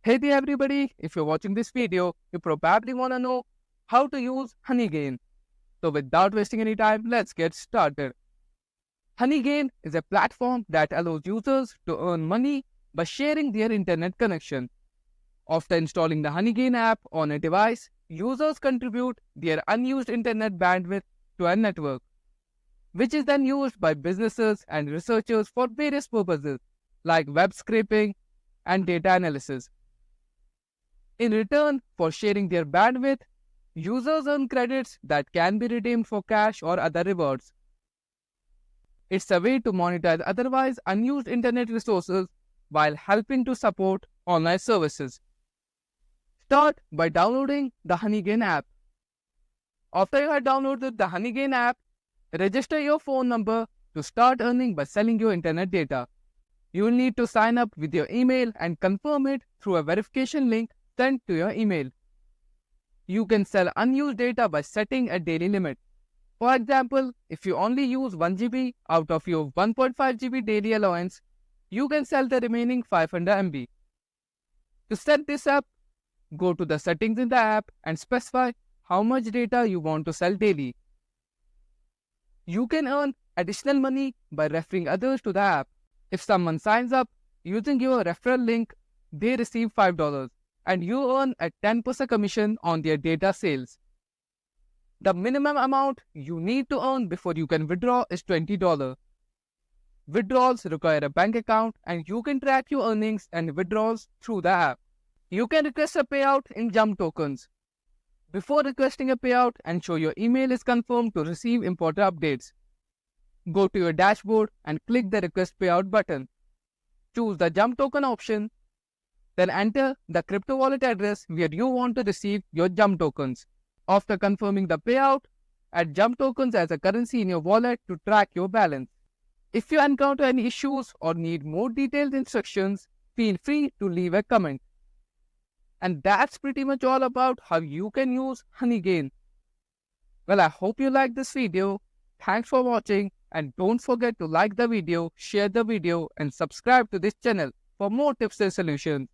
Hey there everybody, if you're watching this video, you probably want to know how to use Honeygain. So without wasting any time, let's get started. Honeygain is a platform that allows users to earn money by sharing their internet connection. After installing the Honeygain app on a device, users contribute their unused internet bandwidth to a network, which is then used by businesses and researchers for various purposes like web scraping and data analysis. In return for sharing their bandwidth, users earn credits that can be redeemed for cash or other rewards. It's a way to monetize otherwise unused internet resources while helping to support online services. Start by downloading the Honeygain app. After you have downloaded the Honeygain app, register your phone number to start earning by selling your internet data. You will need to sign up with your email and confirm it through a verification link sent to your email. You can sell unused data by setting a daily limit. For example, if you only use 1 GB out of your 1.5 GB daily allowance, you can sell the remaining 500 MB. To set this up, go to the settings in the app and specify how much data you want to sell daily. You can earn additional money by referring others to the app. If someone signs up using your referral link, they receive $5 and you earn a 10% commission on their data sales. The minimum amount you need to earn before you can withdraw is $20. Withdrawals require a bank account and you can track your earnings and withdrawals through the app. You can request a payout in Jump tokens. Before requesting a payout, ensure your email is confirmed to receive important updates. Go to your dashboard and click the Request Payout button. Choose the Jump token option. Then enter the crypto wallet address where you want to receive your Jump tokens. After confirming the payout, add Jump tokens as a currency in your wallet to track your balance. If you encounter any issues or need more detailed instructions, feel free to leave a comment. And that's pretty much all about how you can use Honeygain. Well, I hope you liked this video. Thanks for watching and don't forget to like the video, share the video and subscribe to this channel for more tips and solutions.